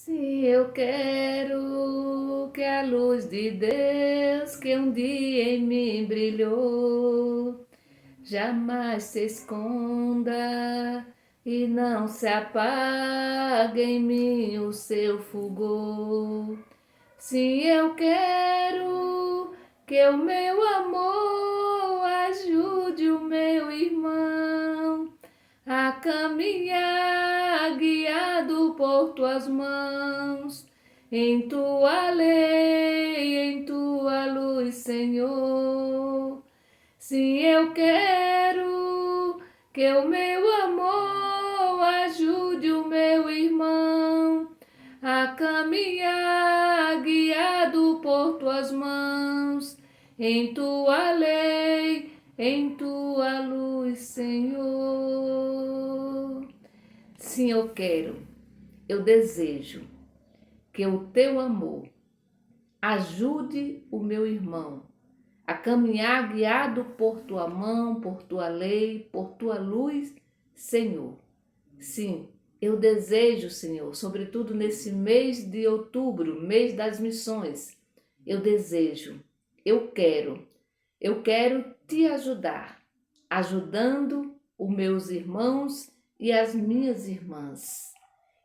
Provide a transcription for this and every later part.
Sim, eu quero que a luz de Deus que um dia em mim brilhou jamais se esconda e não se apague em mim o seu fulgor. Sim, eu quero que o meu amor ajude o meu irmão a caminhar guiado por tuas mãos, em tua lei, em tua luz, Senhor. Sim, eu quero que o meu amor ajude o meu irmão a caminhar guiado por tuas mãos, em tua lei, em tua luz, Senhor. Sim, eu quero, eu desejo que o teu amor ajude o meu irmão a caminhar guiado por tua mão, por tua lei, por tua luz, Senhor. Sim, eu desejo, Senhor, sobretudo nesse mês de outubro, mês das missões, eu desejo, eu quero te ajudar, ajudando os meus irmãos e as minhas irmãs,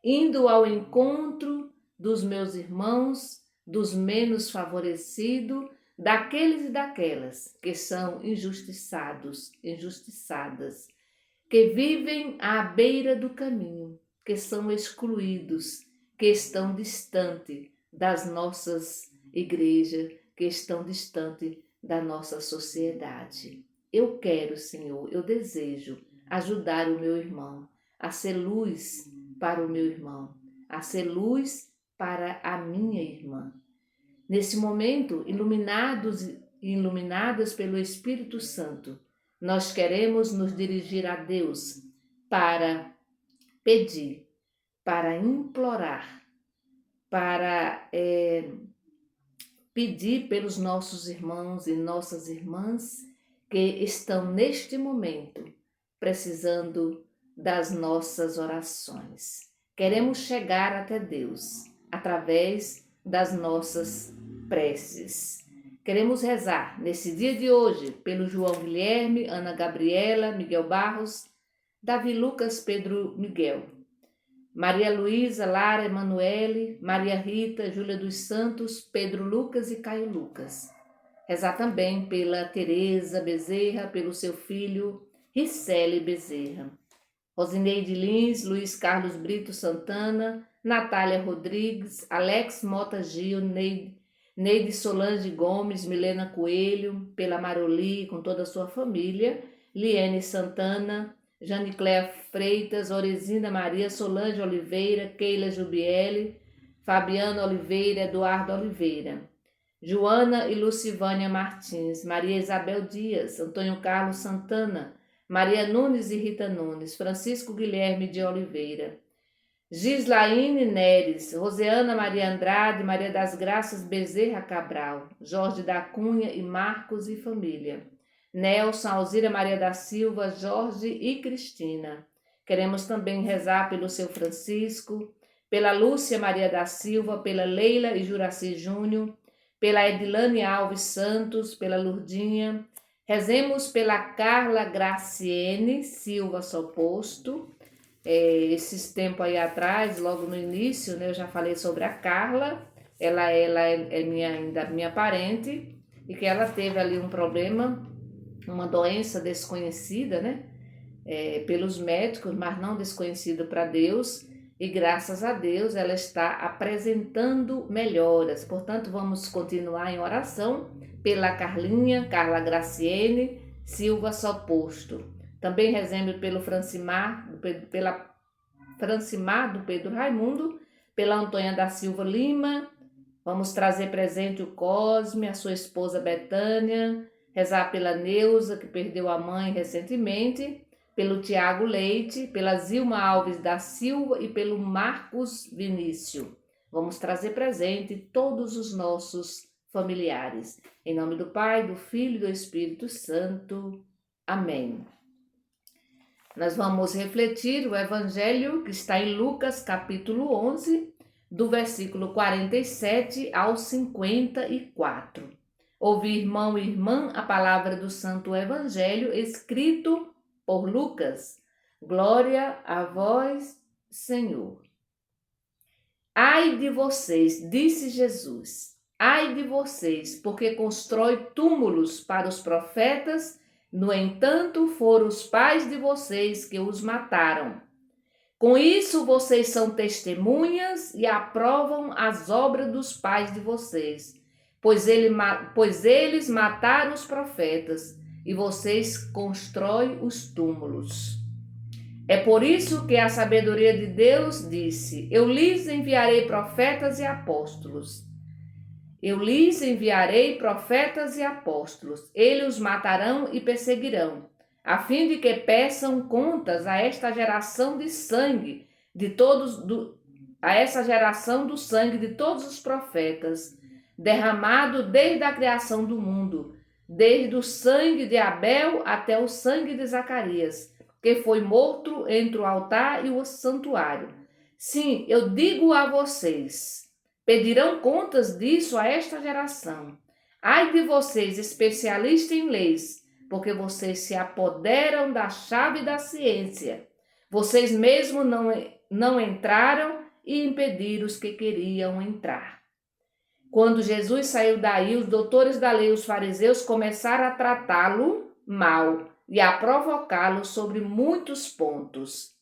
indo ao encontro dos meus irmãos, dos menos favorecidos, daqueles e daquelas que são injustiçados, injustiçadas, que vivem à beira do caminho, que são excluídos, que estão distante das nossas igrejas, que estão distante da nossa sociedade. Eu quero, Senhor, eu desejo ajudar o meu irmão a ser luz para o meu irmão, a ser luz para a minha irmã. Nesse momento, iluminados e iluminadas pelo Espírito Santo, nós queremos nos dirigir a Deus para pedir, para implorar, para pedir pelos nossos irmãos e nossas irmãs que estão neste momento precisando das nossas orações. Queremos chegar até Deus através das nossas preces. Queremos rezar nesse dia de hoje pelo João Guilherme, Ana Gabriela, Miguel Barros, Davi Lucas, Pedro Miguel, Maria Luísa, Lara, Emanuele, Maria Rita, Júlia dos Santos, Pedro Lucas e Caio Lucas. Rezar também pela Tereza Bezerra, pelo seu filho Ricele Bezerra. Rosineide Lins, Luiz Carlos Brito Santana, Natália Rodrigues, Alex Mota Gil, Neide Solange Gomes, Milena Coelho, pela Maroli, com toda a sua família, Liene Santana, Janicléa Freitas, Orezinda Maria, Solange Oliveira, Keila Jubiele, Fabiana Oliveira, Eduardo Oliveira, Joana e Lucivânia Martins, Maria Isabel Dias, Antônio Carlos Santana, Maria Nunes e Rita Nunes, Francisco Guilherme de Oliveira, Gislaine Neres, Roseana Maria Andrade, Maria das Graças Bezerra Cabral, Jorge da Cunha e Marcos e família, Nelson, Alzira Maria da Silva, Jorge e Cristina. Queremos também rezar pelo seu Francisco, pela Lúcia Maria da Silva, pela Leila e Juraci Júnior, pela Edilane Alves Santos, pela Lurdinha. Rezemos pela Carla Graciene Silva Soposto. Esses tempos aí atrás, logo no início, né, eu já falei sobre a Carla. Ela é minha parente e que ela teve ali um problema, uma doença desconhecida, né, pelos médicos, mas não desconhecida para Deus. E graças a Deus ela está apresentando melhoras. Portanto, vamos continuar em oração pela Carla Graciene Silva Soposto. Também rezemos pelo pela Francimar do Pedro Raimundo, pela Antônia da Silva Lima. Vamos trazer presente o Cosme, a sua esposa Betânia, rezar pela Neuza, que perdeu a mãe recentemente, pelo Tiago Leite, pela Zilma Alves da Silva e pelo Marcos Vinícius. Vamos trazer presente todos os nossos familiares. Em nome do Pai, do Filho e do Espírito Santo. Amém. Nós vamos refletir o Evangelho que está em Lucas capítulo 11, do versículo 47 ao 54. Ouvi, irmão e irmã, a palavra do Santo Evangelho escrito por Lucas. Glória a vós, Senhor. Ai de vocês, disse Jesus, ai de vocês, porque constrói túmulos para os profetas, no entanto, foram os pais de vocês que os mataram. Com isso, vocês são testemunhas e aprovam as obras dos pais de vocês, pois eles mataram os profetas e vocês constroem os túmulos. É por isso que a sabedoria de Deus disse: Eu lhes enviarei profetas e apóstolos. Eu lhes enviarei profetas e apóstolos. Eles os matarão e perseguirão, a fim de que peçam contas a esta geração de sangue a essa geração do sangue de todos os profetas, derramado desde a criação do mundo, desde o sangue de Abel até o sangue de Zacarias, que foi morto entre o altar e o santuário. Sim, eu digo a vocês, pedirão contas disso a esta geração. Ai de vocês, especialistas em leis, porque vocês se apoderam da chave da ciência. Vocês mesmos não entraram e impediram os que queriam entrar. Quando Jesus saiu daí, os doutores da lei e os fariseus começaram a tratá-lo mal e a provocá-lo sobre muitos pontos.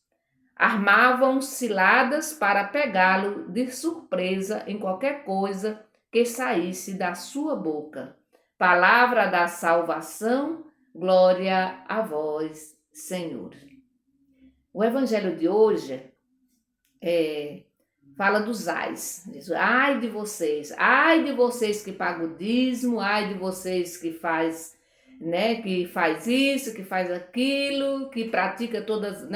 Armavam ciladas para pegá-lo de surpresa em qualquer coisa que saísse da sua boca. Palavra da salvação, glória a vós, Senhor. O evangelho de hoje fala dos ais. Diz, ai de vocês que pagam o dízimo, ai de vocês que faz isso, que faz aquilo, que pratica todas,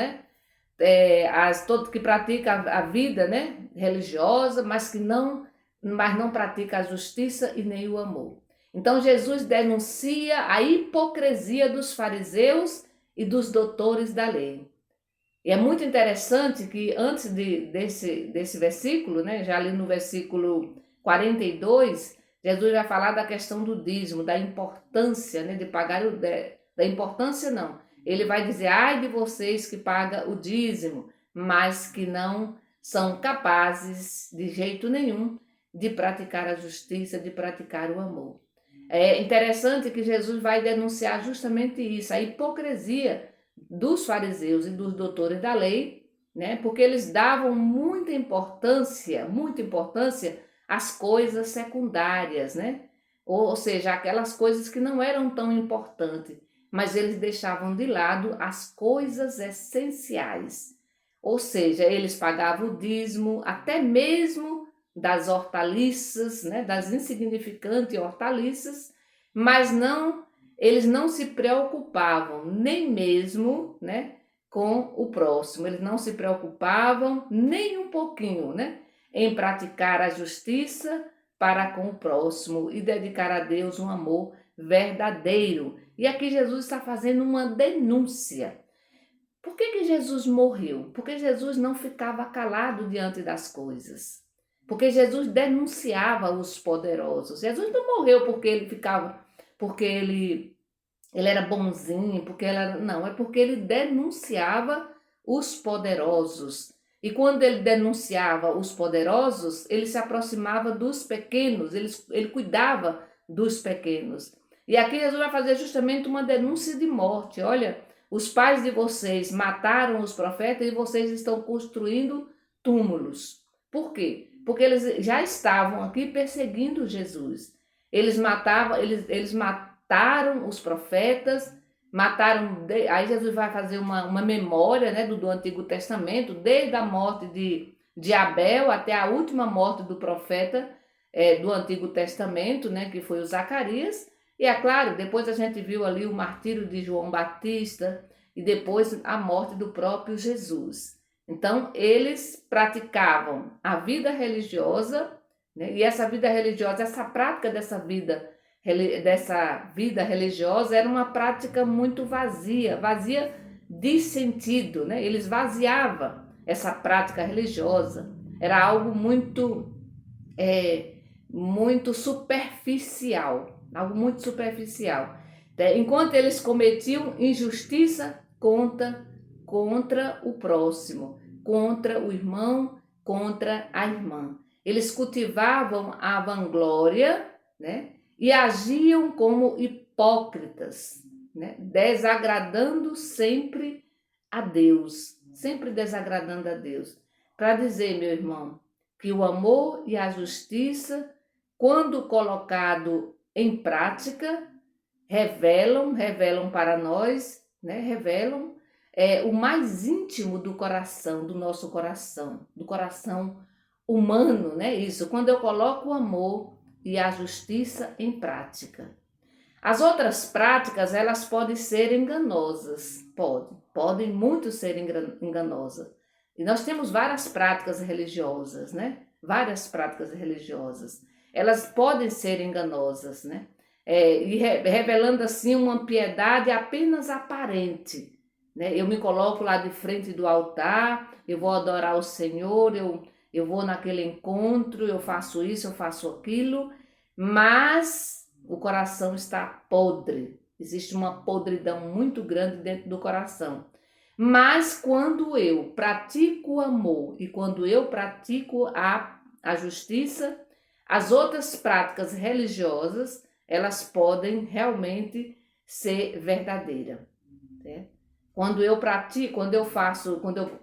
que pratica a vida, religiosa, mas não pratica a justiça e nem o amor. Então Jesus denuncia a hipocrisia dos fariseus e dos doutores da lei. E é muito interessante que antes desse versículo, já ali no versículo 42, Jesus vai falar da questão do dízimo, da importância de pagar da importância não. Ele vai dizer, ai de vocês que pagam o dízimo, mas que não são capazes de jeito nenhum de praticar a justiça, de praticar o amor. É interessante que Jesus vai denunciar justamente isso, a hipocrisia dos fariseus e dos doutores da lei, porque eles davam muita importância às coisas secundárias, ou seja, aquelas coisas que não eram tão importantes, mas eles deixavam de lado as coisas essenciais. Ou seja, eles pagavam o dízimo até mesmo das hortaliças, das insignificantes hortaliças, mas eles não se preocupavam nem mesmo, com o próximo. Eles não se preocupavam nem um pouquinho, em praticar a justiça para com o próximo e dedicar a Deus um amor verdadeiro. E aqui Jesus está fazendo uma denúncia. Por que Jesus morreu? Porque Jesus não ficava calado diante das coisas. Porque Jesus denunciava os poderosos. Jesus não morreu porque ele era bonzinho, não, é porque ele denunciava os poderosos. E quando ele denunciava os poderosos, ele se aproximava dos pequenos, ele cuidava dos pequenos. E aqui Jesus vai fazer justamente uma denúncia de morte. Olha, os pais de vocês mataram os profetas e vocês estão construindo túmulos. Por quê? Porque eles já estavam aqui perseguindo Jesus. Eles mataram os profetas, aí Jesus vai fazer uma memória do Antigo Testamento, desde a morte de Abel até a última morte do profeta do Antigo Testamento, que foi o Zacarias. E é claro, depois a gente viu ali o martírio de João Batista e depois a morte do próprio Jesus. Então, eles praticavam a vida religiosa, e essa vida religiosa, essa prática dessa vida religiosa era uma prática muito vazia de sentido, Eles vaziavam essa prática religiosa. Era algo muito superficial, algo muito superficial. Enquanto eles cometiam injustiça contra o próximo, contra o irmão, contra a irmã. Eles cultivavam a vanglória, né? E agiam como hipócritas, né? Desagradando sempre desagradando a Deus. Para dizer, meu irmão, que o amor e a justiça, quando colocado em prática, revelam para nós, né? Revelam o mais íntimo do nosso coração, do coração humano, né? Isso, quando eu coloco o amor e a justiça em prática. As outras práticas, elas podem ser enganosas, podem muito ser enganosas. E nós temos várias práticas religiosas, né? Várias práticas religiosas. Elas podem ser enganosas, né? Revelando assim uma piedade apenas aparente, né? Eu me coloco lá de frente do altar, eu vou adorar o Senhor, eu vou naquele encontro, eu faço isso, eu faço aquilo, mas o coração está podre. Existe uma podridão muito grande dentro do coração. Mas quando eu pratico o amor e quando eu pratico a justiça, as outras práticas religiosas, elas podem realmente ser verdadeiras, né? Quando eu pratico,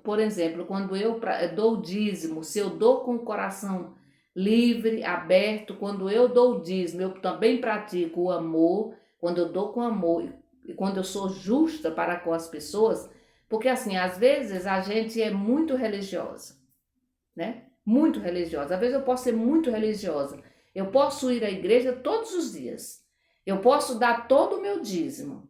por exemplo, quando eu dou o dízimo, se eu dou com o coração livre, aberto, quando eu dou o dízimo, eu também pratico o amor, quando eu dou com amor e quando eu sou justa para com as pessoas, porque assim, às vezes a gente é muito religiosa, né? Muito religiosa. Às vezes eu posso ser muito religiosa. Eu posso ir à igreja todos os dias. Eu posso dar todo o meu dízimo,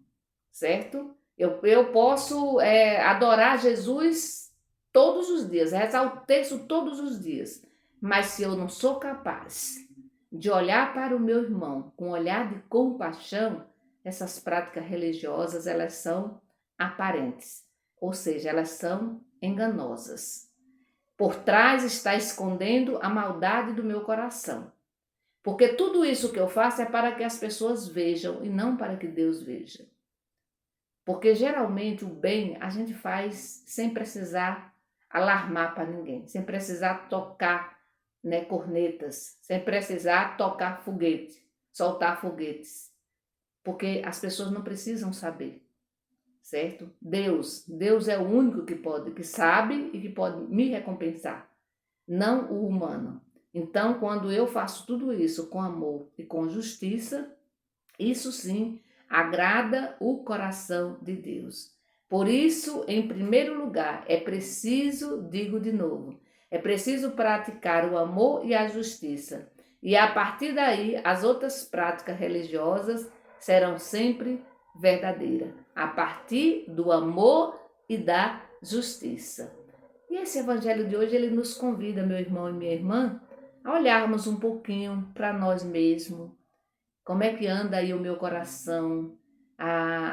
certo? Eu posso adorar Jesus todos os dias, rezar o terço todos os dias. Mas se eu não sou capaz de olhar para o meu irmão com um olhar de compaixão, essas práticas religiosas, elas são aparentes, ou seja, elas são enganosas. Por trás está escondendo a maldade do meu coração. Porque tudo isso que eu faço é para que as pessoas vejam e não para que Deus veja. Porque geralmente o bem a gente faz sem precisar alarmar para ninguém, sem precisar tocar, né, cornetas, sem precisar tocar foguete, soltar foguetes. Porque as pessoas não precisam saber, certo? Deus é o único que sabe e que pode me recompensar, não o humano. Então, quando eu faço tudo isso com amor e com justiça, isso sim agrada o coração de Deus. Por isso, em primeiro lugar, é preciso, digo de novo, é preciso praticar o amor e a justiça. E a partir daí, as outras práticas religiosas serão sempre verdadeiras, a partir do amor e da justiça. E esse evangelho de hoje, ele nos convida, meu irmão e minha irmã, a olharmos um pouquinho para nós mesmos. Como é que anda aí o meu coração?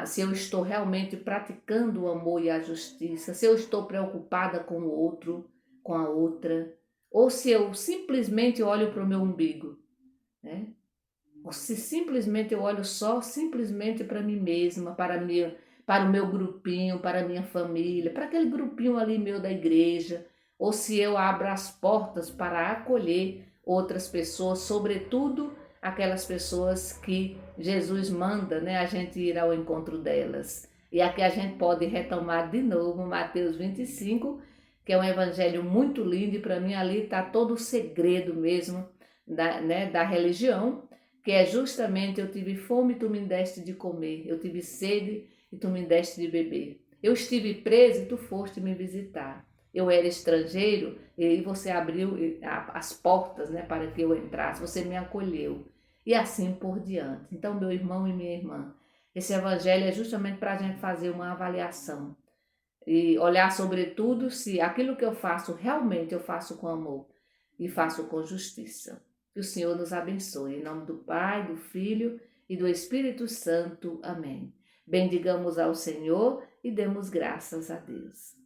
Se eu estou realmente praticando o amor e a justiça, se eu estou preocupada com o outro, com a outra, ou se eu simplesmente olho para o meu umbigo, né? Ou se simplesmente eu olho simplesmente para mim mesma, para o meu grupinho, para a minha família, para aquele grupinho ali meu da igreja, ou se eu abro as portas para acolher outras pessoas, sobretudo aquelas pessoas que Jesus manda, né, a gente ir ao encontro delas. E aqui a gente pode retomar de novo Mateus 25, que é um evangelho muito lindo, e para mim ali está todo o segredo mesmo da religião, que é justamente: eu tive fome e tu me deste de comer, eu tive sede e tu me deste de beber, eu estive preso e tu foste me visitar, eu era estrangeiro e você abriu as portas, né, para que eu entrasse, você me acolheu, e assim por diante. Então, meu irmão e minha irmã, esse evangelho é justamente para a gente fazer uma avaliação e olhar sobretudo se aquilo que eu faço realmente eu faço com amor e faço com justiça. Que o Senhor nos abençoe. Em nome do Pai, do Filho e do Espírito Santo. Amém. Bendigamos ao Senhor e demos graças a Deus.